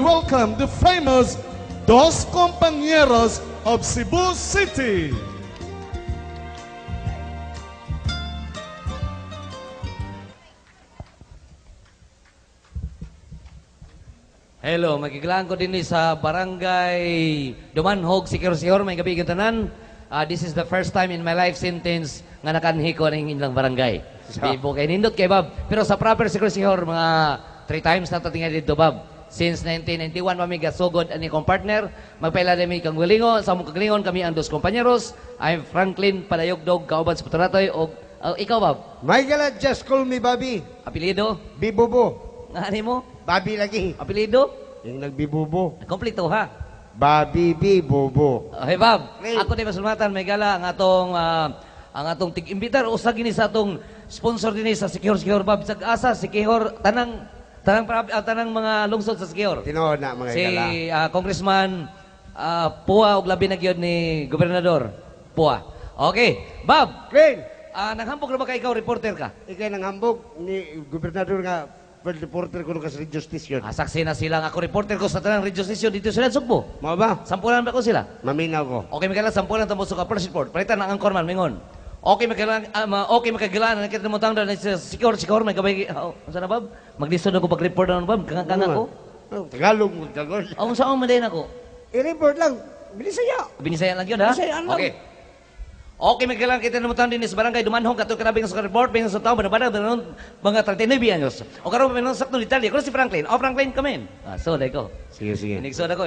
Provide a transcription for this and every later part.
welcome the famous Dos Compañeros of Cebu City. Hello, magkikilaan ko din sa Barangay Dumanhog, Sikihor, may gabi yung tanan. This is the first time in my life sentence nga nakanhi ko ng ilang barangay. Bibo kay nindot kay Bob. Pero sa proper Sikihor, mga 3 times na tatingan dito, Bob. Since 1991, mami gasugod ani kong partner. Magpaila na mi kang wilingon. Sa mong kagalingon, kami ang dos kompanyeros. I'm Franklin Padayogdog, kauban sa Puturatoy. O ikaw, Bob? Michael, just call me Bobby. Apelido? Bibubo. Nga mo? Bobby lagi. Apelido? Yung nagbibubo. Kompleto ha? Bobby Bibubo. Okay, Bob. Hey. Ako din masulmatan, may gala ang atong tig-imbitar o sa gini sa atong sponsor din sa Sikihor, Bob. Sa asa, Sikihor, tanang mga lungsod sa Sikihor. Tinood na mga Si igala. Congressman Pua og labi na gyud ni Gobernador Pua. Okay, Bob. Clint, Naghambog na ba ka ikaw, reporter ka? ikay nang hambog ni Gobernador nga world reporter ko nung sa radio station. Saksi na sila. Ako reporter ko sa tanang radio station dito sa Sugbo. Mo ba? Sampulan ba ko sila? Maminaw ko. Okay, magkailan sampulan tamo sa first report. Palitan ang angkor man, mingon. Okay, magkailan nakita mo tang Sikihor, may gabay. Saan na, Bob? Maglisod ako pag-report na, Bob. Kang ako. Tagalog mo, Tagalog. Saan mo din ako? I-report lang. Binisaya. Binisaya lang yun, ha? Binisayaan lang. Okay. Okay, may kailangan kita naman din sa barangay Dumanhog, katong karabing sa report, pinang sa tao, banabada, mga 39 anyos. O karoon, pinang sakto Italia. Kung si Franklin, Franklin, come in. So, ko. Sige, sige. Nigsod ako,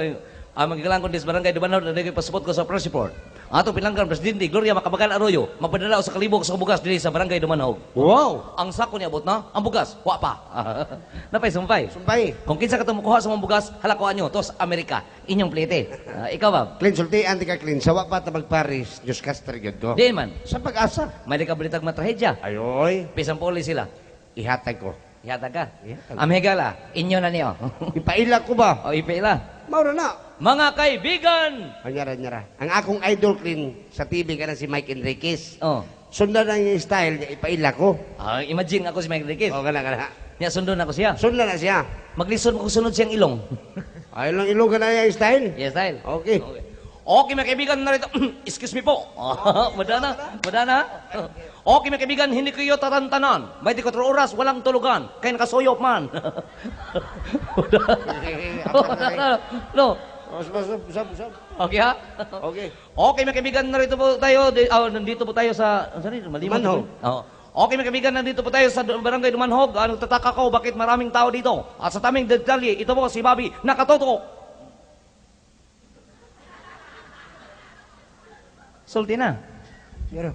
magkailangan ko din sa barangay Dumanhog, na pasupot ko sa press report. Ato pilanggan, Presidente Gloria Macabagal Arroyo, mapadala sa kalibog sa bugas dili sa barangay Dumanhog. Wow! Ang sako niya abot na, ang bugas, wa pa. Napay, sumpay. Sumpay. Kung kinsa ka tumukuha sa mga bugas, halakuan nyo, tos Amerika, inyong plete. Ikaw ba? Clint, sultian, di ka Clint. Sawa pa tabag Paris, Diyos Caster, yun ko. Di man. Sa pag-asa. May di ka balitag matrahedya. Ayoy. Pisang poli sila. Ihatag ko. Yata ka. Ihatag. Amhegala, inyo na niyo. Ipaila ko ba? O ipaila. Maura na. Mga kaibigan! Anyara. Ang akong idol Clint sa TV ka na si Mike Enriquez. Oh. Sundan na yung style niya, ipaila ko. Imagine ako si Mike Enriquez. O, kana. Niya sundon ako siya. Sundan na siya. Maglisod mo kung sunod siyang ilong. Ay lang ilong ka na yung style. Yes, style. Okay. Okay, mga kaibigan, narito. Excuse me po. Madana. Okay, mga kaibigan, hindi kayo tarantanan. 24 oras, walang tulugan. Kaya nakasuyop man. No. Usap. Okay, ha? Okay. Okay, mga kaibigan, narito po tayo. Nandito po tayo sa... Saan ito? Malimot. Dumanhog. Okay, mga kaibigan, nandito po tayo sa barangay Dumanhog. Nagtataka ko bakit maraming tao dito. At sa taming detalye, ito po si Bobby, nakatoto. Sulti na. Pero,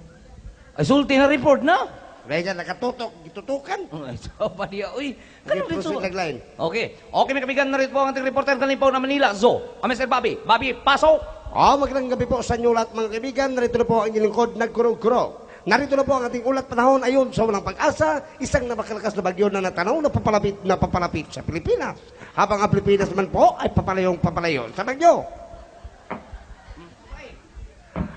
Ay, sulti na report na. kaya nakatutok, gitutukan. Ay, so pa niya. Uy, Okay, kanang dito. proceed nagline. Okay, mga kaibigan, narito po ang ating reporter kalimpaw na Manila, Zo. Mr. Bobby. Bobby, pasok. Magandang gabi po sa inyo lahat mga kaibigan. Narito na po ang inyong lingkod, nagkurog-kurog. Narito na po ang ating ulat panahon ayon sa walang pag-asa, isang napakalakas na bagyo na natanaw na papalapit sa Pilipinas. Habang ang Pilipinas naman po ay papalayo sa bagyo.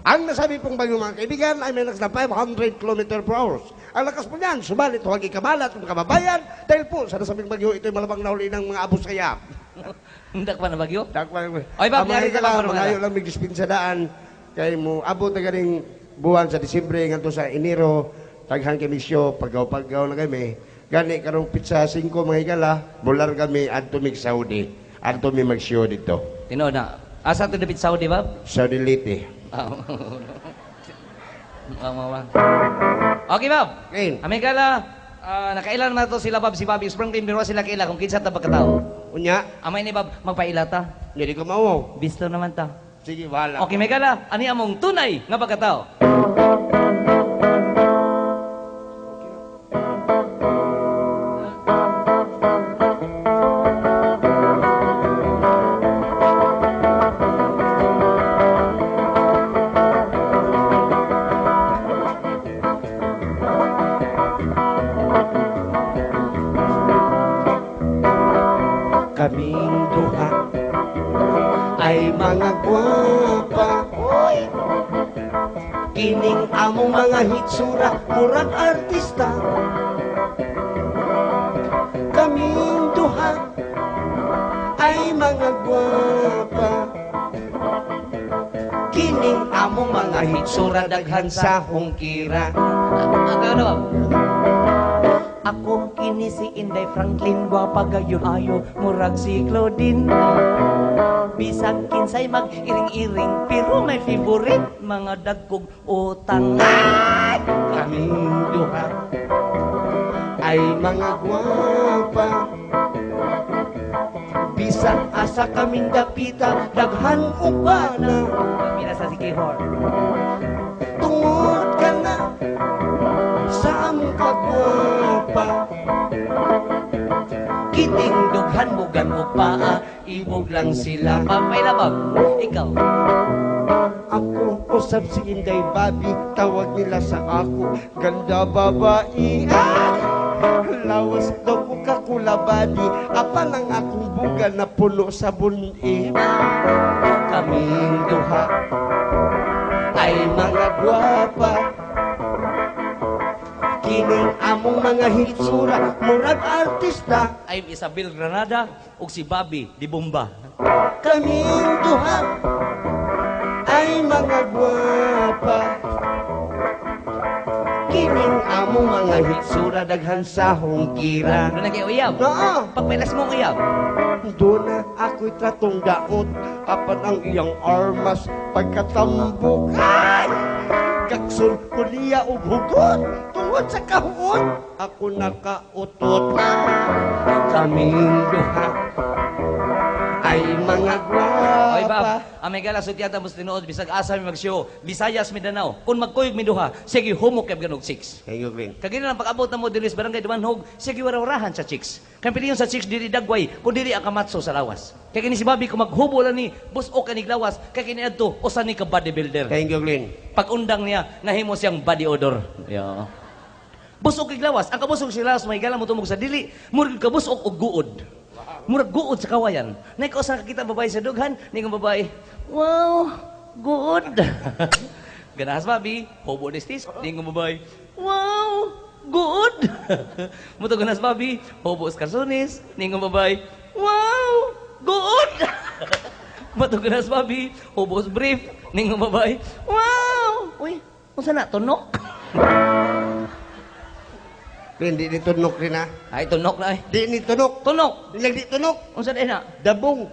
Ang nasabi pong bagyo mga kaibigan ay may lakas na 500 km per hour. Ang lakas po niyan, subalit huwag ikabalat ng kababayan dahil po sa nasabing bagyo ito'y malabang nahuli ng mga abos kaya. Hindi pa na bagyo? Ay, Bob, mga yari ka lang, mga mga ayaw lang may dispinsadaan. Kaya mo, abot na ganing buwan sa Disyembre, nganto sa Enero, taghan kami siyo, paggaw na kami. Gani, karong pizza 5 mga higala, bular kami, adto mig Saudi. Adto mi mag-show dito. Tinood na. Asa to dapit Saudi, Bob? Saudi Liti. Okay, Bob. Ngayon, Amigala, nakailan na to sila, Bob, si Bobby. Sprangkin, biro sila kaila kung kinsa ta pagkatao. unya, Amay ni Bob, magpaila ta. hindi ko mauwaw. Bisto naman ta. Sige, wala. Okay, Megala, ani among tunay nga pagkatao. Kaming duha ay mga gwapa. Kining among mga hitsura, murag artista. Kaming duha ay mga mga gwapa. Kining among mga hitsura daghan sa hungkira. Ano? Ako kini si Inday Franklin, gwapa gayon ayo murag si Claudine. Bisag kinsay mag-iring-iring, pero may favorite mga dagkog utang. Kaming duha ay mga gwapa. Bisag asa kaming dapita, daghan ubana. Mira sa sikihor. Tungod ka na sa among kagwapa. Kiting dughan bugan o paa, ibog lang sila. May labag, ikaw. Ako usab si Inday Babi, tawag nila sa ako ganda babae. Lawas daw ko kakulabadi, apan ang akong buga na puno sa buni. Kaming duha ay mga gwapa. Kining among mga hitsura, murag artista. I'm Isabel Granada ug si Bobby di Bomba. Kaming duha ay mga gwapa. Kining among mga hitsura daghan sa hungkira. Doon na kayo uyab. Oo. Pagpailas mo uyab. Doon na ako'y tratong daot, apan ang iyang armas pagkatambok. Ay! Kaksul ko niya og hugot, tungod sa kahuot, ako nakautot. Kaming duha ay mga Oy Bob, gwapa. amay gala sutyata mo tinuod bisag asa mi mag-show. Bisayas Mindanao. Kung magkuyog mi duha, sige humok kay ganog 6. Kayo, Glenn. Kagina lang pag-abot na mo dinis barangay Dumanhog, sige warawarahan sa chicks. Kaya piliyon sa chicks dili dagway, kung dili akamatso sa lawas. Kaya kini si Bobby kung maghubo lang ni bus o kanig lawas, kaya kini adto usa ni ka bodybuilder. Thank you, Glenn. Pag undang niya, nahimo siyang body odor. Yo. Busog kay lawas, ang kabusog si lawas may gala mo tumog sa dili, murag kabusog og guod. Murag guod sa kawayan. Nay ko sa kita babae sa dughan, ni nga babae, wow, good. Ganahas Bobby, hobo destis, ni nga babae, wow, good. Muto ganahas Bobby, hobo escarsones, ni nga babae, wow, good. Muto ganahas Bobby, hobo brief, ni nga babae, wow. Uy, unsa na tunok? Glenn, di ni tunok rin ha. Ay tunok na ay. Di ni tunok. Tunok. Di di tunok. Unsa din na? Dabong.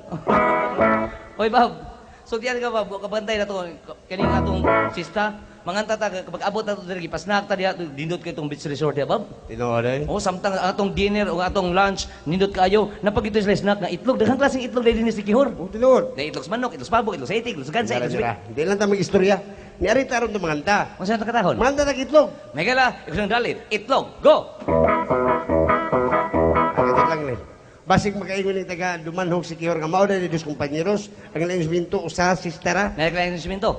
Oy Bob, so tiyan ka Bob, kabantay na to kaning atong sista. Manganta ta kapag abot na to diri pasnak ta diha dindot kay tong beach resort ya Bob. Tinuod ay. O samtang atong dinner o atong lunch nindot kayo napagito sila snack nga itlog daghang klaseng itlog dili ni Sikihor. Oh, tinuod. Na itlog sa manok, itlog sa pabo, itlog sa itik, itlog sa gansa, itlog sa bik. Hindi lang ta mag-istorya. Ni ari taron to manganta. Unsa ta katahon? Manganta na itlog. Megala, ikaw nang dalit. Itlog, go. Agad lang ni. Basig makaingon ni taga Dumanhog Sikihor nga mao na ni dos kompanyeros. Ang ilang minto usa sistera. Naik lang yung simento.